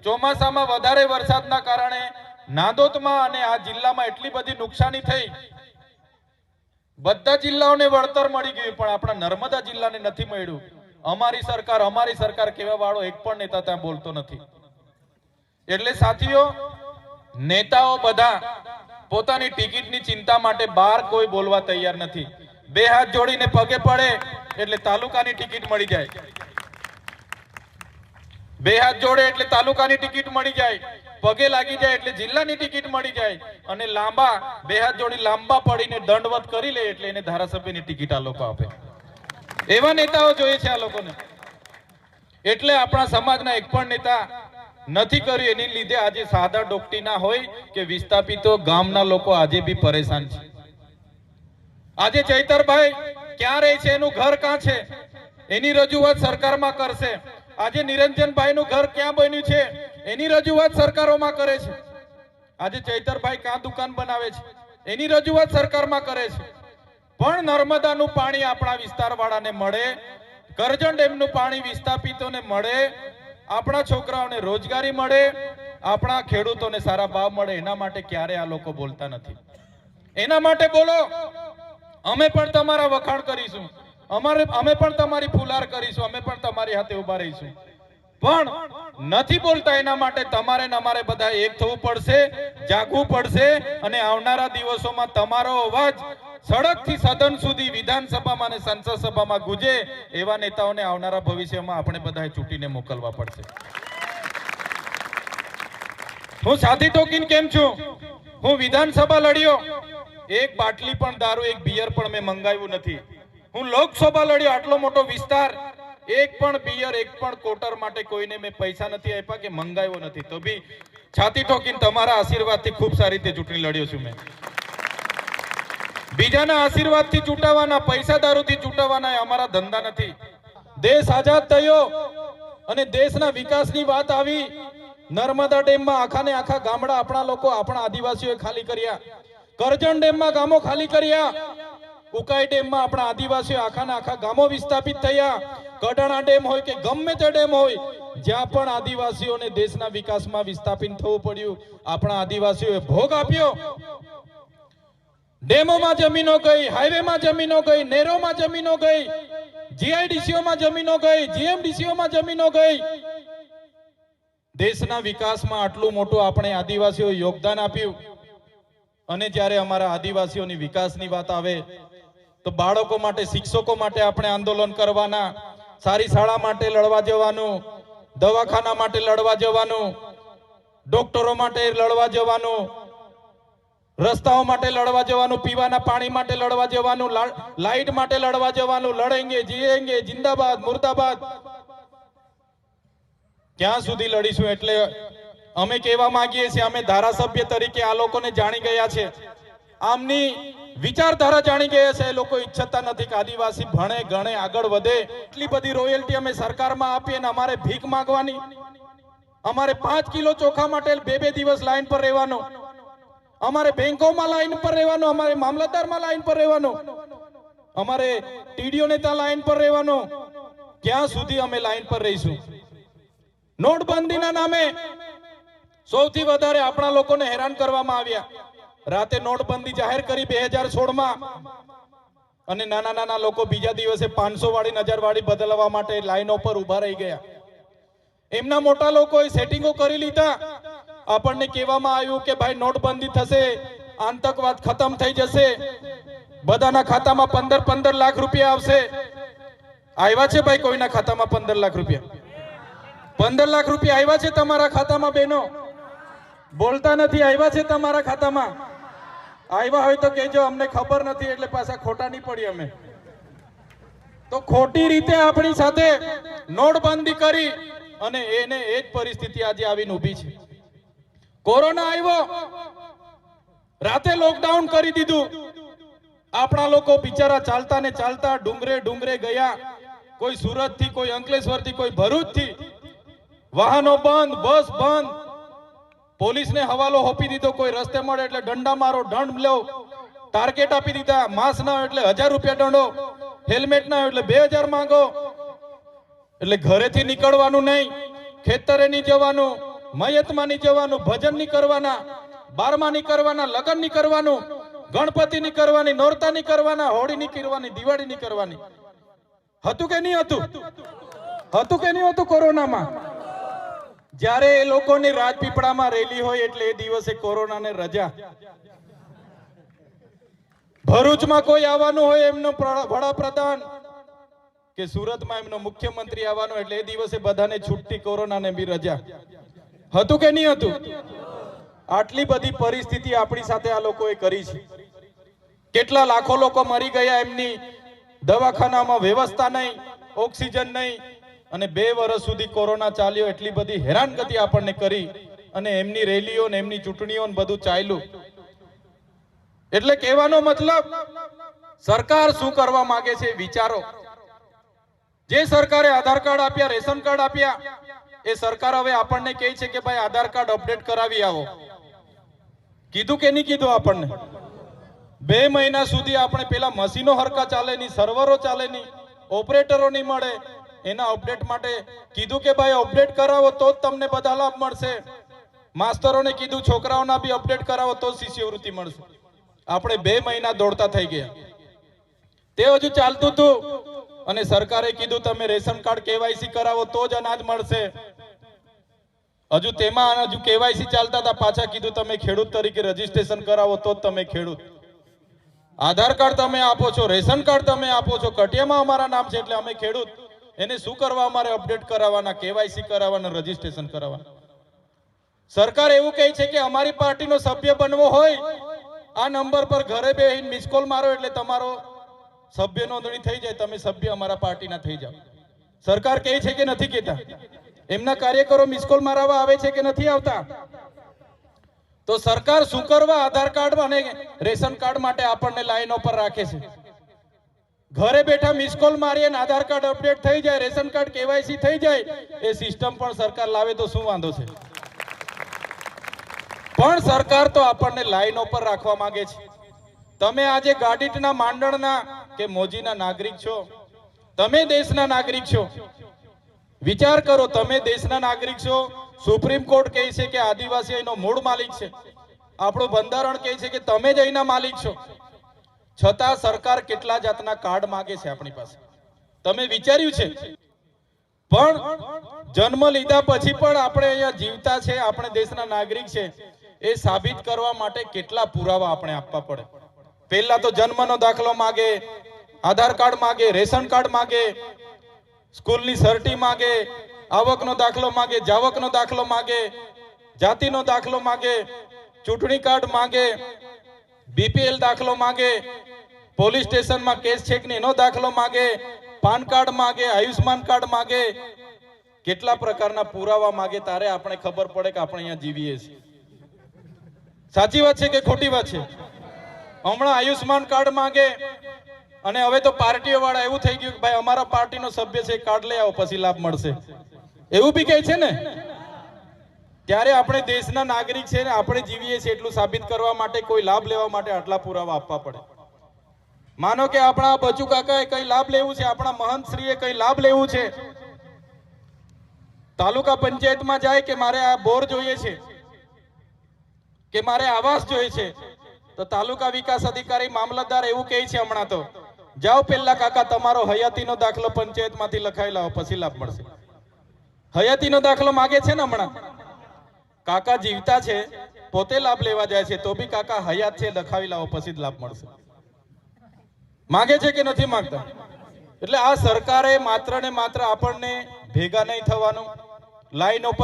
ચોમાસામાં વધારે વરસાદના કારણે નાંદોદમાં અને આ જિલ્લામાં એટલી બધી નુકસાની થઈ, બધા જિલ્લાઓને વળતર મળી ગયું પણ આપણા નર્મદા જિલ્લાને નથી મળ્યું. અમારી સરકાર કહેવા વાળો એક પણ નેતા ત્યાં બોલતો નથી. એટલે સાથીઓ, નેતાઓ બધા પોતાની ટિકિટની ચિંતા માટે બહાર કોઈ બોલવા તૈયાર નથી. બે હાથ જોડીને પગે પડે એટલે તાલુકાની ટિકિટ મળી જાય, બે હાથ જોડે એટલે તાલુકાની ટિકિટ મળી જાય, પગે લાગી જાય એટલે જિલ્લાની ટિકિટ મળી જાય, અને લાંબા બે હાથ જોડી લાંબા પડીને દંડવત કરી લે એટલે એને ધારાસભ્યની ટિકિટ આ લોકો આપે. એવા નેતાઓ જોઈએ છે આ લોકોને. એટલે આપણા સમાજના એક પણ નેતા નથી કર્યું. એની લીધે આજે સાદા ડોક્ટી ના હોય કે વિસ્થાપિતો ગામના લોકો આજે બી પરેશાન છે. આજે ચૈતરભાઈ ક્યાં રહે છે, એનું ઘર ક્યાં છે, એની રજૂઆત સરકારમાં કરશે. આજે નિરંજનભાઈ નું ઘર ક્યાં બન્યું છે, એની રજૂઆત સરકારોમાં કરે છે. આજે ચૈતરભાઈ ક્યાં દુકાન બનાવે છે, એની રજૂઆત સરકારમાં કરે છે. પણ નર્મદાનું પાણી આપણા વિસ્તારવાળાને મળે, કરજણ ડેમનું પાણી વિસ્થાપિતોને મળે, આપણા છોકરાઓને રોજગારી મળે, આપણા ખેડૂતોને સારા ભાવ મળે, એના માટે ક્યારે આ લોકો બોલતા નથી. એના માટે બોલો. અમે પણ તમારા વખાણ કરીશું, અમે પણ તમારી ફુલાર કરીશું, અમે પણ તમારી હાથે ઉભા રહીશું. પણ નથી બોલતા. એના માટે તમારે ને અમારે બધા એક થવું પડશે, જાગવું પડશે, અને આવનારા દિવસોમાં તમારો અવાજ સડકથી સદન સુધી, વિધાનસભામાં અને સંસદ સભામાં ગુંજે એવા નેતાઓને આવનારા ભવિષ્યમાં આપણે બધાએ ચૂંટીને મોકલવા પડશે. હું સાથી ટોકીન કેમ છું? હું વિધાનસભા લડ્યો, એક બાટલી પણ દારૂ, એક બિયર પણ મેં મંગાવ્યું નથી. હું લોકસભા લડ્યો, આટલો મોટો વિસ્તાર, એક પણ બિયર, એક પણ કોટર માટે કોઈને મેં પૈસા નથી આપ્યા કે મંગાવ્યો નથી. તો બી છાતી ઠોકીને તમારા આશીર્વાદથી ખૂબ સારી રીતે ચૂંટણી લડ્યો છું મેં. બીજાના આશીર્વાદથી ચૂંટાવાના, પૈસા દારૂથી ચૂંટાવાના એ અમારા ધંધા નથી. દેશ આઝાદ થયો અને દેશના વિકાસની વાત આવી. નર્મદા ડેમમાં આખાને આખા ગામડા આપણા લોકો, આપણા આદિવાસીઓએ ખાલી કર્યા. કરજણ ડેમમાં ગામો ખાલી કર્યા. ઉકાઈ ડેમમાં આપણા આદિવાસીઓ આખાના આખા ગામો વિસ્થાપિત થયા. કડાણા ડેમ હોય કે ગમે તે ડેમ હોય, જ્યાં પણ આદિવાસીઓને દેશના વિકાસમાં વિસ્થાપિત થવું પડ્યું, આપણા આદિવાસીઓએ ભોગ આપ્યો. ડેમોમાં જમીનો ગઈ, હાઈવેમાં જમીનો ગઈ, નહેરોમાં જમીનો ગઈ, જીઆઈડીસીઓમાં જમીનો ગઈ, જીએમડીસીઓમાં જમીનો ગઈ. દેશના વિકાસમાં આટલું મોટું આપણે આદિવાસીઓ યોગદાન આપ્યું. અને જ્યારે અમારા આદિવાસીઓની વિકાસની વાત આવે તો બાળકો માટે, શિક્ષકો માટે આપણે આંદોલન કરવાના, સારી શાળા માટે લડવા જવાનું, દવાખાના માટે લડવા જવાનું, ડોક્ટરો માટે લડવા જવાનું, રસ્તાઓ માટે લડવા જવાનું, પીવાના પાણી માટે લડવા જવાનું, લાઈટ માટે લડવા જવાનું. લડેંગે, જીએંગે, જિંદાબાદ, મુર્દાબાદ. ક્યાં સુધી લડીશું? એટલે અમે કહેવા માંગીએ છીએ, અમે ધારાસભ્ય તરીકે આ લોકોને જાણી ગયા છે, આમની વિચારધારા જાણી ગયા છે. એ લોકો ઈચ્છતા નથી કે આદિવાસી ભણે ગણે આગળ વધે. એટલી બધી રોયલ્ટી અમે સરકારમાં આપીએ અને અમારે ભીખ માંગવાની. અમારે 5 કિલો ચોખા માટે 2 દિવસ લાઈન પર રહેવાનું, અમારે બેંકોમાં લાઈન પર રહેવાનું, અમારે મામલતદારમાં લાઈન પર રહેવાનું, અમારે ટીડીઓને ત્યાં લાઈન પર રહેવાનું. ક્યાં સુધી અમે લાઈન પર રહીશું? નોટબંધીના નામે સૌથી વધારે આપણા લોકોને હેરાન કરવામાં આવ્યા. રાતે નોટબંધી જાહેર કરી 2016માં, અને નાના નાના લોકો બીજા દિવસે 500 વાળી 1000 વાળી બદલવા માટે લાઈનો પર ઉભા રહી ગયા. એમના મોટા લોકોએ સેટિંગો કરી લીધા. આપણને કહેવામાં આવ્યું કે ભાઈ નોટબંધી થશે, આતંકવાદ ખતમ થઈ જશે, બધાના ખાતામાં 15 લાખ રૂપિયા આવશે. આવ્યા છે ભાઈ કોઈના ખાતામાં 15 લાખ રૂપિયા? 15 લાખ રૂપિયા આવ્યા છે તમારા ખાતામાં? બહેનો બોલતા નથી. આવ્યા છે તમારા ખાતામાં? આવ્યા હોય તો કહેજો, અમને ખબર નથી, એટલે પાછા ખોટા નહીં પડી અમે. તો ખોટી રીતે આપણી સાથે નોટબંધી કરી અને એને એ જ પરિસ્થિતિ આજે આવીને ઊભી છે. કોરોના આવ્યો, રાતે લોકડાઉન કરી દીધું. આપણા લોકો બિચારા ચાલતા ને ચાલતા ડુંગરે ગયા. કોઈ સુરત થી, કોઈ અંકલેશ્વર થી, કોઈ ભરૂચ થી. વાહનો બંધ, બસ બંધ. પોલીસને હવાલો હોપી દીધો. કોઈ રસ્તે મળે એટલે દંડા મારો, દંડ લો, ટાર્ગેટ આપી દીધા. માસ્ક ના હોય એટલે 1000 રૂપિયા દંડો, હેલ્મેટ ના હોય એટલે 2000 માંગો. એટલે ઘરેથી નીકળવાનું નહીં, ખેતરે નહીં જવાનું, મયતમાં નહીં જવાનું, ભજન નહીં કરવાના, બારમા નહીં કરવાના, લગ્ન નહીં કરવાનું, ગણપતિ નહીં કરવાની, નોરતા નહીં કરવાના, હોળી નહીં કરવાની, દિવાળી નહીં કરવાની. હતું કે નહીં હતું? હતું કે નહીં હતું? કોરોનામાં જ્યારે એ લોકોની રાજપીપળામાં રેલી હોય એટલે એ દિવસે કોરોનાને રજા. ભરૂચમાં કોઈ આવવાનું હોય એમનો વડાપ્રધાન કે સુરતમાં એમનો મુખ્યમંત્રી આવવાનો એટલે એ દિવસે બધાને છુટ્ટી, કોરોનાને બી રજા. હતું કે નહીં હતું? આટલી બધી પરિસ્થિતિ આપણી સાથે આ લોકોએ કરી છે. કેટલા લાખો લોકો મરી ગયા, એમની દવાખાનામાં વ્યવસ્થા નહીં, ઓક્સિજન નહીં, અને 2 વર્ષ સુધી કોરોના ચાલ્યો. એટલી બધી હેરાનગતિ આપણને કરી અને એમની રેલીઓ ને એમની ચૂંટણીઓ ને બધું ચાલ્યું. એટલે કહેવાનો મતલબ સરકાર શું કરવા માંગે છે વિચારો. જે સરકારે આધાર કાર્ડ આપ્યા, રેશન કાર્ડ આપ્યા, એ સરકાર હવે આપણને કહે છે કે ભાઈ આધાર કાર્ડ અપડેટ કરાવી આવો. કીધું કે નહીં કીધું? આપણને 2 મહિના સુધી આપણે પેલા મશીનો હરકા ચાલે નહીં, સર્વરો ચાલે નહીં, ઓપરેટરો નહીં મળે. એના અપડેટ માટે કીધું કે ભાઈ અપડેટ કરાવો તો જ તમને બધા લાભ મળશે. માસ્તરોને કીધું છોકરાઓના બી અપડેટ કરાવો તો શિષ્યવૃત્તિ મળશે. આપણે 2 મહિના દોડતા થઈ ગયા. તે હજુ ચાલતું હતું અને સરકારે કીધું તમે રેશન કાર્ડ કેવાયસી કરાવો તો જ અનાજ મળશે. હજુ તેમાં હજુ કેવાયસી ચાલતા હતા, પાછા કીધું તમે ખેડૂત તરીકે રજીસ્ટ્રેશન કરાવો તો જ તમે ખેડૂત. આધાર કાર્ડ તમે આપો છો, રેશન કાર્ડ તમે આપો છો, કટિયામાં અમારા નામ છે એટલે અમે ખેડૂત. એને શું કરવા અમારે અપડેટ કરાવવાના, કેવાયસી કરાવવાના, રજીસ્ટ્રેશન કરાવવાના? સરકાર એવું કહે છે કે અમારી પાર્ટીનો સભ્ય બનવો હોય આ નંબર પર ઘરે બેહીને મિસ કોલ મારો એટલે તમારો સભ્ય નોંધણી થઈ જાય, તમે સભ્ય અમારા પાર્ટીના થઈ જાઓ. સરકાર કહે છે કે નથી કહેતા? એમના કાર્યકરો મિસ કોલ મારવા આવે છે કે નથી આવતા? તો સરકાર શું કરવા આધાર કાર્ડ અને રેશન કાર્ડ માટે આપણને લાઈનો પર રાખે છે? ઘરે બેઠા મિસ કોલ મારીએ અને આધાર કાર્ડ અપડેટ થઈ જાય, રેશન કાર્ડ કેવાયસી થઈ જાય, એ સિસ્ટમ પણ સરકાર લાવે તો શું વાંધો છે? પણ સરકાર તો આપણને લાઈનો પર રાખવા માંગે છે. તમે આજે ગાડીટના, માંડણના કે મોજીના નાગરિક છો, તમે દેશના નાગરિક છો. વિચાર કરો, તમે દેશના નાગરિક છો. સુપ્રીમ કોર્ટ કહે છે કે આદિવાસી અહીંનો મૂળ માલિક છે. આપણું બંધારણ કહે છે કે તમે જ અહીંના માલિક છો. છતાં સરકાર કેટલા જાતના કાર્ડ માંગે છે આપણી પાસે? તમે વિચાર્યું છે? પણ જન્મ લીધા પછી પણ આપણે અહીંયા જીવતા છે, આપણે દેશના નાગરિક છે, એ સાબિત કરવા માટે કેટલા પુરાવા આપણે આપવા પડે? પહેલા તો જન્મનો દાખલો માંગે, આધાર કાર્ડ માંગે, રેશન કાર્ડ માંગે, સ્કૂલની સર્ટી માંગે, આવકનો દાખલો માંગે, જાવકનો દાખલો માંગે, જાતિનો દાખલો માંગે, ચૂંટણી કાર્ડ માંગે, બીપીએલ દાખલો માંગે, પોલીસ સ્ટેશનમાં કેસ છે કે એનો દાખલો માંગે, પાન કાર્ડ માંગે, આયુષ્માન કાર્ડ માંગે, કેટલા પ્રકારના પુરાવા માંગે. તારે આપણે ખબર પડે કે આપણે અહીંયા જીવીએ છીએ. સાચી વાત છે કે ખોટી વાત છે? હમણાં આયુષ્માન કાર્ડ માંગે અને હવે તો પાર્ટીઓ વાળા એવું થઈ ગયું કે ભાઈ અમારા પાર્ટીનો સભ્ય છે, કાર્ડ લઈ આવો પછી લાભ મળશે, એવું બી કહે છે ને. ત્યારે આપણે દેશના નાગરિક છે ને આપણે જીવીએ છીએ એટલું સાબિત કરવા માટે, કોઈ લાભ લેવા માટે આટલા પુરાવા આપવા પડે. માનો કે આપણા બચુ કાકાએ કઈ લાભ લેવું છે, આપણા મહંત શ્રીએ કઈ લાભ લેવું છે, તાલુકા પંચાયતમાં જાય કે મારે આ બોર જોઈએ છે કે મારે આવાસ જોઈએ છે, તો તાલુકા વિકાસ અધિકારી, મામલતદાર એવું કહે છે હમણાં તો જાઓ પેલા કાકા તમારો હયાતીનો દાખલો પંચાયતમાંથી લખાઈ લાવો પછી લાભ મળશે. હયાતીનો દાખલો માગે છે ને હમણાં. કાકા જીવતા છે, પોતે લાભ લેવા જાય છે, તો બી કાકા હયાત છે, લખાવી લાવો પછી જ લાભ મળશે. માગે છે કે નથી માંગતા? એટલે આ સરકારે માત્ર ને માત્ર આપણને ભેગા નહીં થવાનું, લાઈનો પર